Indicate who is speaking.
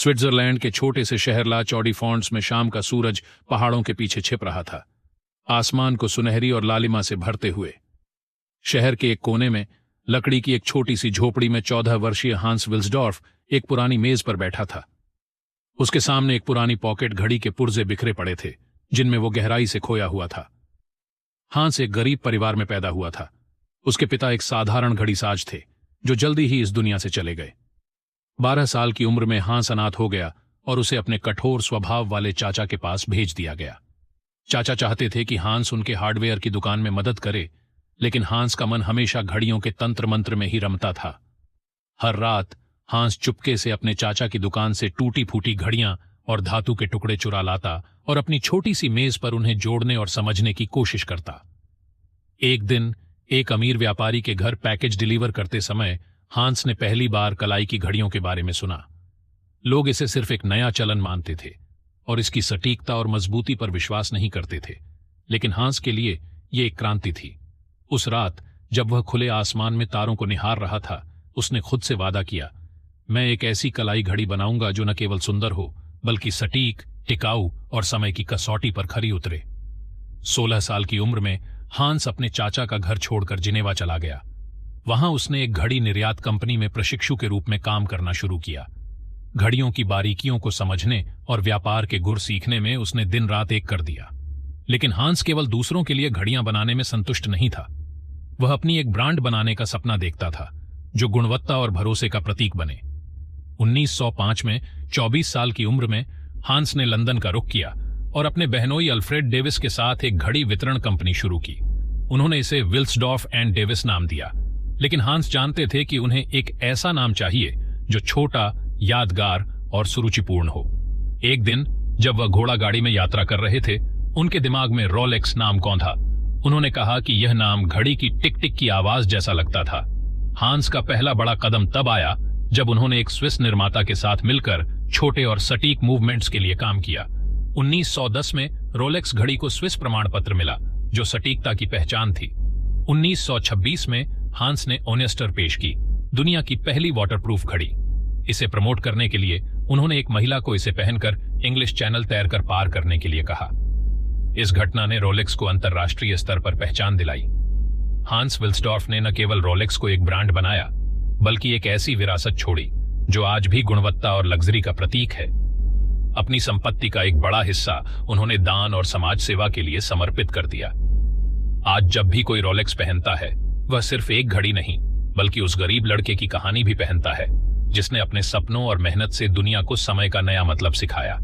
Speaker 1: Switzerland के छोटे से शहर ला चौडीफॉन्ट्स में शाम का सूरज पहाड़ों के पीछे छिप रहा था, आसमान को सुनहरी और लालिमा से भरते हुए। शहर के एक कोने में लकड़ी की एक छोटी सी झोपड़ी में 14 वर्षीय हांस विल्सडॉर्फ एक पुरानी मेज पर बैठा था। उसके सामने एक पुरानी पॉकेट घड़ी के पुर्जे बिखरे पड़े थे, जिनमें वो गहराई से खोया हुआ था। हांस एक गरीब परिवार में पैदा हुआ था। उसके पिता एक साधारण घड़ीसाज थे, जो जल्दी ही इस दुनिया से चले गए। 12 साल की उम्र में हांस अनाथ हो गया और उसे अपने कठोर स्वभाव वाले चाचा के पास भेज दिया गया। चाचा चाहते थे कि हांस उनके हार्डवेयर की दुकान में मदद करे, लेकिन हांस का मन हमेशा घड़ियों के तंत्र मंत्र में ही रमता था। हर रात हांस चुपके से अपने चाचा की दुकान से टूटी फूटी घड़ियां और धातु के टुकड़े चुरा लाता और अपनी छोटी सी मेज पर उन्हें जोड़ने और समझने की कोशिश करता। एक दिन एक अमीर व्यापारी के घर पैकेज डिलीवर करते समय हांस ने पहली बार कलाई की घड़ियों के बारे में सुना। लोग इसे सिर्फ एक नया चलन मानते थे और इसकी सटीकता और मजबूती पर विश्वास नहीं करते थे, लेकिन हांस के लिए यह एक क्रांति थी। उस रात जब वह खुले आसमान में तारों को निहार रहा था, उसने खुद से वादा किया, मैं एक ऐसी कलाई घड़ी बनाऊंगा जो न केवल सुंदर हो, बल्कि सटीक, टिकाऊ और समय की कसौटी पर खरी उतरे। 16 साल की उम्र में हांस अपने चाचा का घर छोड़कर जिनेवा चला गया। वहां उसने एक घड़ी निर्यात कंपनी में प्रशिक्षु के रूप में काम करना शुरू किया। घड़ियों की बारीकियों को समझने और व्यापार के गुर सीखने में उसने दिन रात एक कर दिया। लेकिन हांस केवल दूसरों के लिए घड़ियां बनाने में संतुष्ट नहीं था। वह अपनी एक ब्रांड बनाने का सपना देखता था, जो गुणवत्ता और भरोसे का प्रतीक बने। 1905 में 24 साल की उम्र में हांस ने लंदन का रुख किया और अपने बहनोई अल्फ्रेड डेविस के साथ एक घड़ी वितरण कंपनी शुरू की। उन्होंने इसे विल्सडॉर्फ एंड डेविस नाम दिया, लेकिन हांस जानते थे कि उन्हें एक ऐसा नाम चाहिए जो छोटा, यादगार और सुरुचिपूर्ण हो। एक दिन जब वह घोड़ा गाड़ी में यात्रा कर रहे थे, उनके दिमाग में रोलेक्स नाम कौंधा। उन्होंने कहा कि यह नाम घड़ी की टिक टिक की आवाज जैसा लगता था। हांस का पहला बड़ा कदम तब आया जब उन्होंने एक स्विस निर्माता के साथ मिलकर छोटे और सटीक मूवमेंट्स के लिए काम किया। 1910 में रोलेक्स घड़ी को स्विस प्रमाण पत्र मिला, जो सटीकता की पहचान थी। 1926 में हांस ने ओनेस्टर पेश की, दुनिया की पहली वाटरप्रूफ घड़ी। इसे प्रमोट करने के लिए उन्होंने एक महिला को इसे पहनकर इंग्लिश चैनल तैरकर पार करने के लिए कहा। इस घटना ने रोलेक्स को अंतर्राष्ट्रीय स्तर पर पहचान दिलाई। हांस विल्सडॉर्फ ने न केवल रोलेक्स को एक ब्रांड बनाया, बल्कि एक ऐसी विरासत छोड़ी जो आज भी गुणवत्ता और लग्जरी का प्रतीक है। अपनी संपत्ति का एक बड़ा हिस्सा उन्होंने दान और समाज सेवा के लिए समर्पित कर दिया। आज जब भी कोई रोलेक्स पहनता है, वह सिर्फ एक घड़ी नहीं, बल्कि उस गरीब लड़के की कहानी भी पहनता है, जिसने अपने सपनों और मेहनत से दुनिया को समय का नया मतलब सिखाया।